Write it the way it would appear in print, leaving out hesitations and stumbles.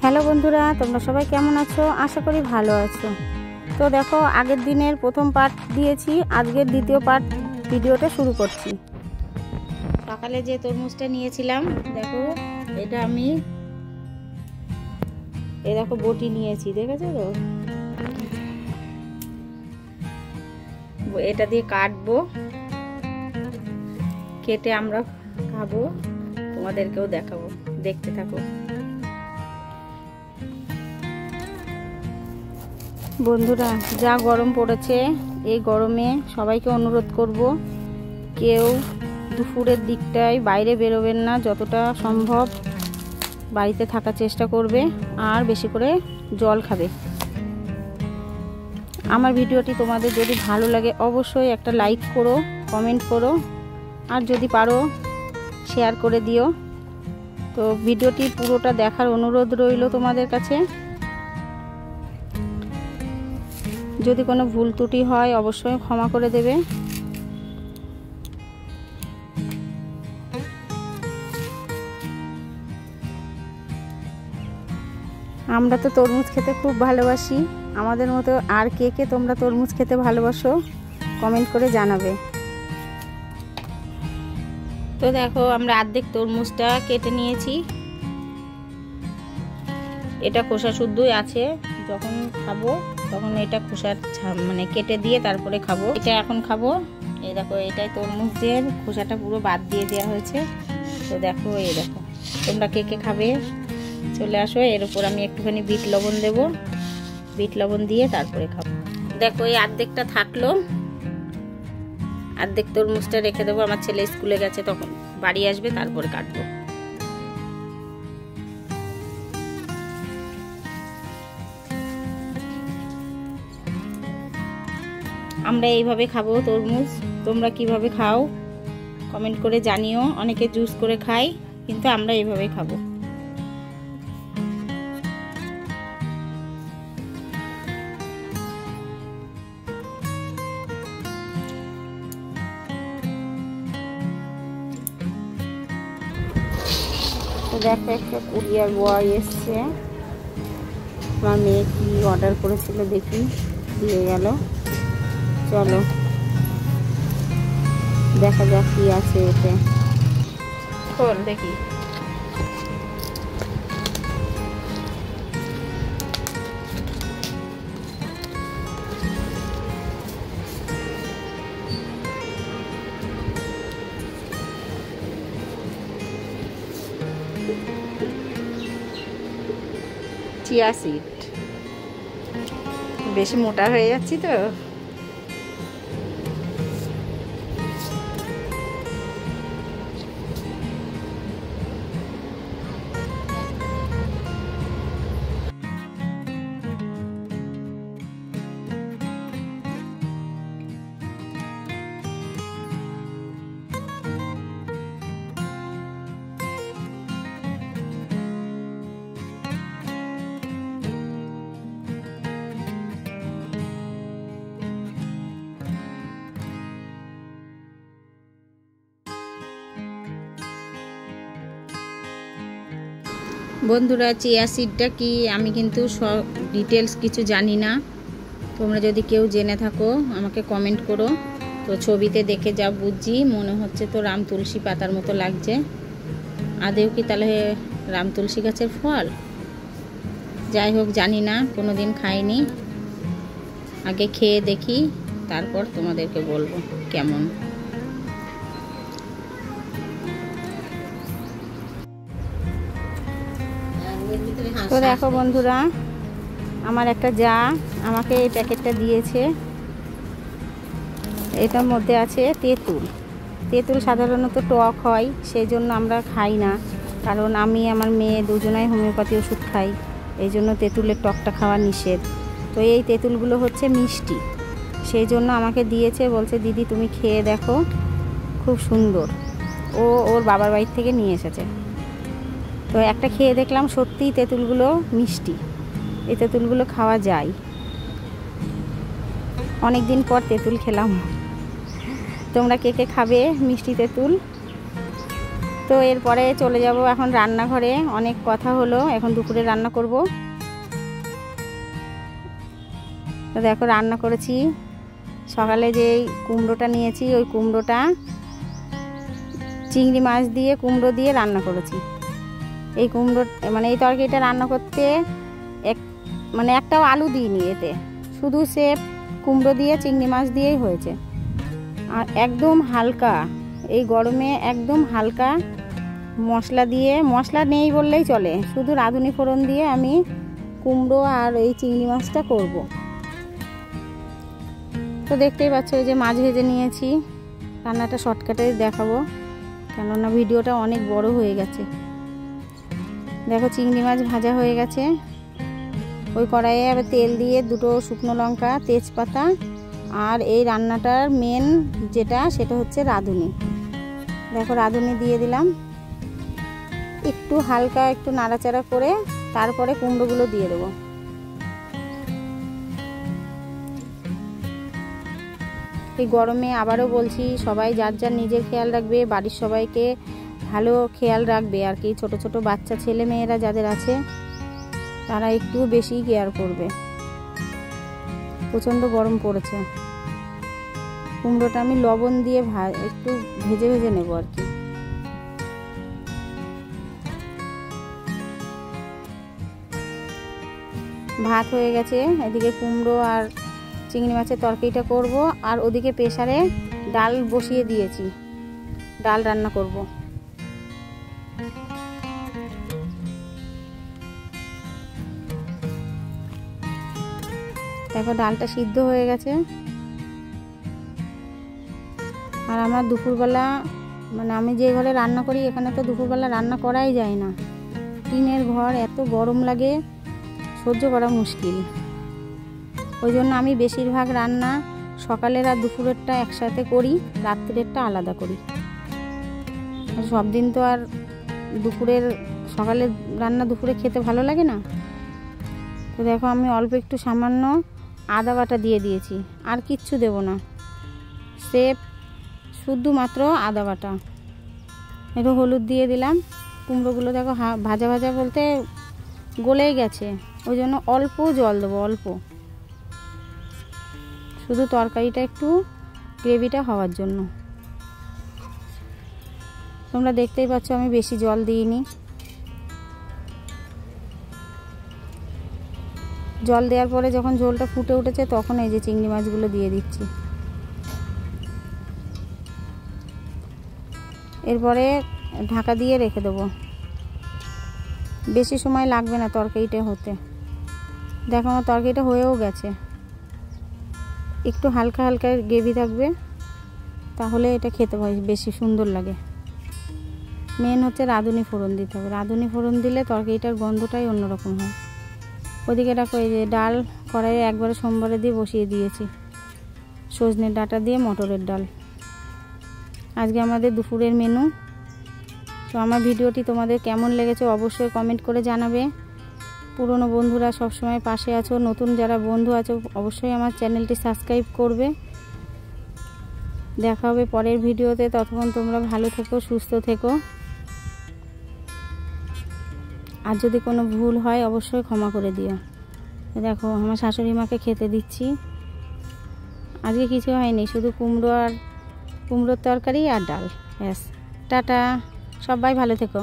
Hello বন্ধুরা, তোমরা সবাই কেমন আছো? আশা করি ভালো আছো। তো দেখো, আগের দিনের প্রথম পার্ট দিয়েছি, আজকের দ্বিতীয় পার্ট ভিডিওটা শুরু করছি। সকালে যে তরমুজটা নিয়েছিলাম, দেখো এটা আমি দেখো বটি নিয়েছি, দেখেছো তো? এটা দিয়ে কাটবো, কেটে আমরা খাবো, তোমাদেরকেও দেখাবো, দেখতে থাকো। বন্ধুরা, যা গরম পড়েছে, এই গরমে সবাইকে অনুরোধ করব, কেউ দুপুরের দিকটায় বাইরে বেরোবেন না, যতটা সম্ভব বাড়িতে থাকার চেষ্টা করবে, আর বেশি করে জল খাবে। আমার ভিডিওটি তোমাদের যদি ভালো লাগে অবশ্যই একটা লাইক করো, কমেন্ট করো, আর যদি পারো শেয়ার করে দিও। তো ভিডিওটি পুরোটা দেখার অনুরোধ রইল তোমাদের কাছে। যদি কোনো ভুল ত্রুটি হয় অবশ্যই ক্ষমা করে দেবে। আমরা তো তরমুজ খেতে খুব ভালোবাসি, আমাদের মতো আর কে কে তোমরা তরমুজ খেতে ভালোবাসো কমেন্ট করে জানাবে। তো দেখো, আমরা অর্ধেক তরমুজটা কেটে নিয়েছি, এটা খোসা শুদ্ধই আছে, যখন খাবো তখন এটা খোসা মানে কেটে দিয়ে তারপরে খাবো। এটা এখন খাবো। এই দেখো, এটাই তরমুজের খোসাটা পুরো বাদ দিয়ে দেওয়া হয়েছে। তো দেখো, এই দেখো, তোমরা কে কে খাবে চলে আসো। এর উপর আমি একটুখানি বিট লবণ দেব, বিট লবণ দিয়ে তারপরে খাবো। দেখো, এই অর্ধেকটা থাকলো, অর্ধেক তরমুজটা রেখে দেবো, আমার ছেলে স্কুলে গেছে, তখন বাড়ি আসবে তারপরে কাটবো। আমরা এইভাবে খাবো তরমুজ, তোমরা কিভাবে খাও কমেন্ট করে জানিও। অনেকে জুস করে খায়, কিন্তু আমরা এইভাবে খাবো। তো দেখো, একটা কুরিয়ার বয় এসছে, আমার মেয়ে কি অর্ডার করেছিল দেখি, দিয়ে গেল। চলো দেখা যাক কি আছে এতে। খোল দেখি। চিয়া সিড, বেশি মোটা হয়ে যাচ্ছি তো। বন্ধুরা, চিয়া সিডটা কি আমি কিন্তু সব ডিটেলস কিছু জানি না, তোমরা যদি কেউ জেনে থাকো আমাকে কমেন্ট করো। তো ছবিতে দেখে যা বুঝছি, মনে হচ্ছে তো রাম তুলসী পাতার মতো লাগছে। আদেও কি তাহলে রাম তুলসী গাছের ফল? যাই হোক, জানি না, কোনো দিন খাইনি, আগে খেয়ে দেখি, তারপর তোমাদেরকে বলবো কেমন। তো দেখো বন্ধুরা, আমার একটা যা আমাকে এই প্যাকেটটা দিয়েছে, এটার মধ্যে আছে তেঁতুল। তেঁতুল সাধারণত টক হয়, সেই জন্য আমরা খাই না, কারণ আমি আমার মেয়ে দুজনাই হোমিওপ্যাথি ওষুধ খাই, এই জন্য তেঁতুলের টকটা খাওয়া নিষেধ। তো এই তেঁতুলগুলো হচ্ছে মিষ্টি, সেই জন্য আমাকে দিয়েছে, বলছে দিদি তুমি খেয়ে দেখো, খুব সুন্দর। ও ওর বাবার বাড়ি থেকে নিয়ে এসেছে। তো একটা খেয়ে দেখলাম, সত্যিই তেঁতুলগুলো মিষ্টি, এই তেঁতুলগুলো খাওয়া যায়। অনেক দিন পর তেঁতুল খেলাম। তোমরা কে কে খাবে মিষ্টি তেঁতুল? তো এরপরে চলে যাব এখন রান্নাঘরে। অনেক কথা হলো, এখন দুপুরে রান্না করব। তো দেখো রান্না করেছি, সকালে যে কুমড়োটা নিয়েছি ওই কুমড়োটা চিংড়ি মাছ দিয়ে কুমড়ো দিয়ে রান্না করেছি। এই কুমড়ো মানে এই তরকারিটা রান্না করতে একটাও আলু দিইনি, এতে শুধু সে কুমড়ো দিয়ে চিংড়ি মাছ দিয়েই হয়েছে। আর একদম হালকা, এই গরমে একদম হালকা মশলা দিয়ে, মশলা নেই বললেই চলে, শুধু রাঁধুনি ফোড়ন দিয়ে আমি কুমড়ো আর এই চিংড়ি মাছটা করব। তো দেখতেই পাচ্ছ এই যে মাছ ভেজে নিয়েছি। রান্নাটা শর্টকাটে দেখাবো, কেননা ভিডিওটা অনেক বড় হয়ে গেছে। দেখো চিংড়ি মাছ ভাজা হয়ে গেছে। ওই কড়াইয়ে আবার তেল দিয়ে 2 শুকনো লঙ্কা, তেজপাতা আর এই রান্নাটার মেন যেটা সেটা হচ্ছে রাঁধুনি। দেখো রাঁধুনি দিয়ে দিলাম, একটু হালকা একটু নাড়াচাড়া করে তারপরে কুমড়োগুলো দিয়ে দেবো। এই গরমে আবারও বলছি, সবাই যার যার নিজের খেয়াল রাখবে, বাড়ির সবাইকে ভালো খেয়াল রাখবে আর কি। ছোট ছোট বাচ্চা ছেলে মেয়েরা যাদের আছে তারা একটু বেশি কেয়ার করবে, প্রচণ্ড গরম পড়েছে। কুমড়োটা আমি লবণ দিয়ে একটু ভেজে ভেজে নেব আর কি। ভাত হয়ে গেছে, এদিকে কুমড়ো আর চিংড়ি মাছের তরকারিটা করব, আর ওদিকে প্রেসারে ডাল বসিয়ে দিয়েছি, ডাল রান্না করব। দেখো ডালটা সিদ্ধ হয়ে গেছে। আর আমার দুপুরবেলা মানে আমি যে ঘরে রান্না করি এখানে তো দুপুরবেলা রান্না করাই যায় না। টিনের ঘর, এত গরম লাগে, সহ্য করা মুশকিল। ওই জন্য আমি বেশিরভাগ রান্না সকালের আর দুপুরেরটা একসাথে করি, রাত্রেরটা আলাদা করি। সব দিন তো আর দুপুরের সকালের রান্না দুপুরে খেতে ভালো লাগে না। তো দেখো আমি অল্প একটু সামান্য আদা বাটা দিয়ে দিয়েছি, আর কিচ্ছু দেব না, স্রেফ শুধুমাত্র আদা বাটা। একটু হলুদ দিয়ে দিলাম। কুমড়োগুলো দেখো ভাজা ভাজা বলতে গলেই গেছে, ওই জন্য অল্প জল দেবো, অল্প, শুধু তরকারিটা একটু গ্রেভিটা হওয়ার জন্য। তোমরা দেখতেই পাচ্ছ আমি বেশি জল দিইনি। জল দেওয়ার পরে যখন ঝোলটা ফুটে উঠেছে তখন এই যে চিংড়ি মাছগুলো দিয়ে দিচ্ছি। এরপরে ঢাকা দিয়ে রেখে দেবো, বেশি সময় লাগবে না তরকারিটা হতে। দেখো আমার তরকারিটা হয়েও গেছে, একটু হালকা হালকা গ্রেভি থাকবে, তাহলে এটা খেতে বেশি সুন্দর লাগে। মেন হচ্ছে রাঁধুনি ফোড়ন দিতে হবে, রাঁধুনি ফোড়ন দিলে তরকারিটার গন্ধটাই অন্যরকম হয়। ওদিকে দেখো এই যে ডাল কড়াইয়ে একবারে সোমবারে দিয়ে বসিয়ে দিয়েছি, সজনের ডাঁটা দিয়ে মটরের ডাল। আজকে আমাদের দুপুরের মেনু। তো আমার ভিডিওটি তোমাদের কেমন লেগেছে অবশ্যই কমেন্ট করে জানাবে। পুরনো বন্ধুরা সবসময় পাশে আছো, নতুন যারা বন্ধু আছো অবশ্যই আমার চ্যানেলটি সাবস্ক্রাইব করবে। দেখা হবে পরের ভিডিওতে, ততক্ষণ তোমরা ভালো থেকো, সুস্থ থেকো। আর যদি কোনো ভুল হয় অবশ্যই ক্ষমা করে দিও। দেখো আমার শাশুড়ি মাকে খেতে দিচ্ছি। আজকে কিছু হয়নি, শুধু কুমড়োর তরকারি আর ডাল, ব্যাস। টাটা, সবাই ভালো থেকো।